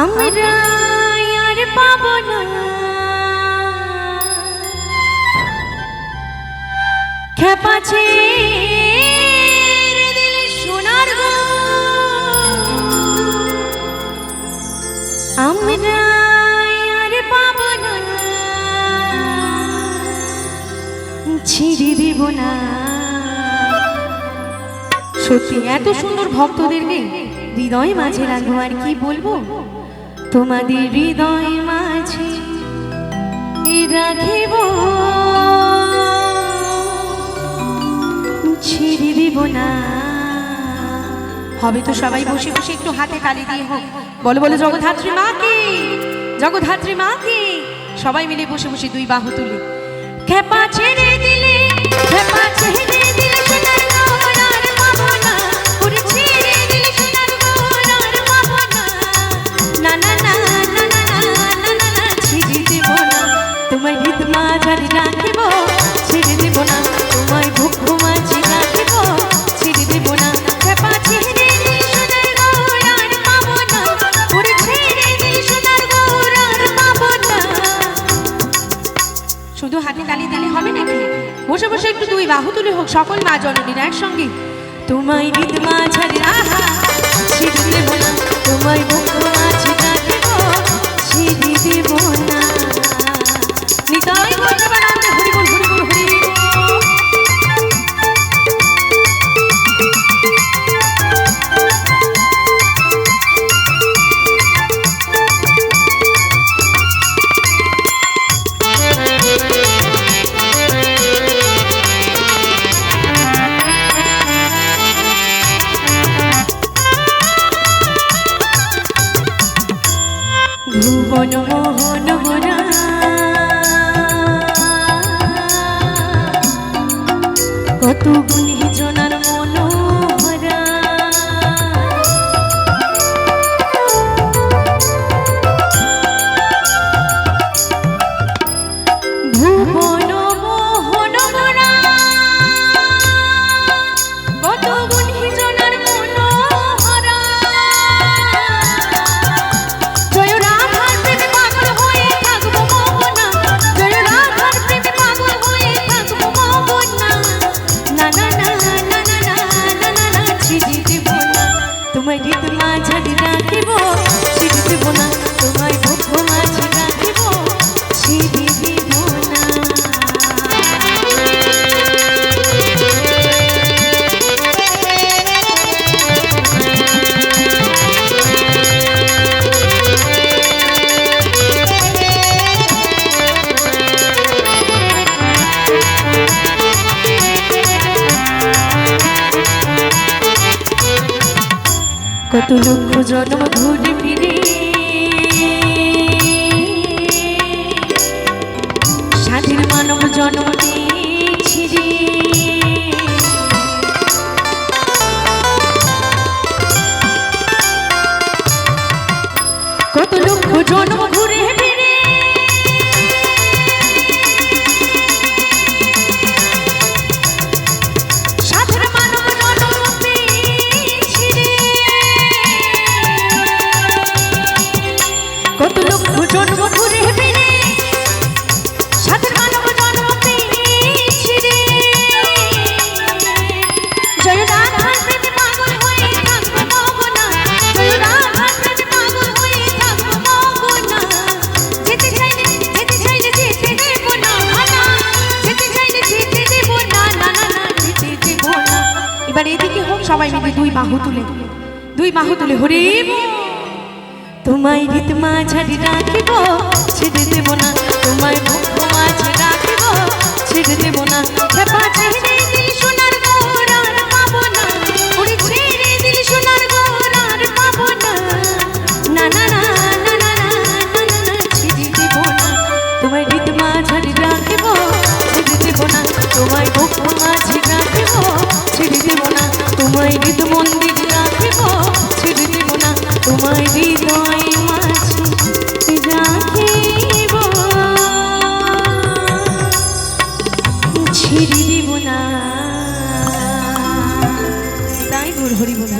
আমরা আর পাবো না খেপাছে দিল সোনার গো, আমরা আর পাবো না ছিড়ে দেব না। সত্যি এত সুন্দর ভক্তদেরকে হৃদয় মাঝে রাখবো, আর কি বলবো, তোমাদের হৃদয় মাঝে রাখিব, ছেড়ে দেব না। হবে তো সবাই বসে বসে একটু হাতে তালি দিয়ে হোক, বলো বলো জগদ্ধাত্রী মা কি, জগদ্ধাত্রী মা কি। সবাই মিলে বসে বসে দুই বাহু তুলে খেপা ছেড়ে দিলে, খেপা ছেড়ে দিলে সোনার গৌর আর পাবো না, পুরি ছেড়ে দিলে সোনার গৌর আর পাবো না। না না না না না না না না না ছেড়ে দেব না, তোমায় হৃদ মাঝারে রাখিব, ছেড়ে দেব না, তোমায় বুক মাঝে রাখিব, ছেড়ে দেব না। খেপা ছেড়ে দিলে সোনার গৌর আর পাবো না, পুরি ছেড়ে দিলে সোনার গৌর আর পাবো না। শুধু হাতে তালি দিলে হবে নাকি? বসে বসে একটু দুই বাহু তুলে হোক সকল মা জননীরা একসঙ্গে। তোমায় হৃদ মাঝারে রাখা, ছেড়ে দেব না, তোমায় বুক মাঝে রাখিব, ছেড়ে দেব না। নিতাই গৌরবানন্দে হরি বল হরি বল হরি বল। ভুবন মোহন গোরা কত গুণী জনার মনোহরা, ভুবন মোহন গোরা কত গুণী জনার মনোহরা। জয় রাধার প্রেমে পাগল হয়ে থাকবো মোহনা, জয় রাধার প্রেমে পাগল হয়ে থাকবো মোহনা। না না না না না না না না না ছেড়ে দেব না, তোমায় হৃদ মাঝারে রাখিব, ছেড়ে দেব না, তোমায় বুক মাঝে রাখিব, ছেড়ে দেব না। কত লক্ষ জন্ম ঘুরে ফিরে স্বাধীন মানব জন্ম নিয়েছি রে। কত লক্ষ জন্ম ঘুরে ফিরে স্বাধীন মানব জন্ম পেয়েছি রে। কত লক্ষ জন্ম ঘুরে ফিরে স্বাধীন মানব জন্ম পেয়েছি রে। জয় রাধার প্রেমে পাগল হয়ে থাকবো মোহনা, জয় রাধার প্রেমে পাগল হয়ে থাকবো মোহনা। যেতে চাইলে যেতে দেব না, না যেতে চাইলে যেতে দেব না, না না না যেতে দেব না। এবার এদিকে হোক সবাই মিলে দুই বাহু তুলে, দুই বাহু তুলে হরি বল। তোমায় হৃদ মাঝারে রাখিব, ছেড়ে দেব না, তোমায় বুক মাঝে রাখিব, ছেড়ে দেব না। খেপা ছেড়ে দিলে সোনার গৌর আর পাবো না, পুরি ছেড়ে দিলে সোনার গৌর আর পাবো না। না না না না না না না না না ছেড়ে দেব না, তোমায় হৃদ মাঝারে রাখিব, ছেড়ে দেব না, তোমায় বুক মাঝে রাখিব, ছেড়ে দেব না, তোমায় হৃদ মন্দির রাখিব, ছেড়ে দেব না, তোমায় হৃদয় মাঝে রাখিব, ছেড়ে দেব না। তাই হরি বল।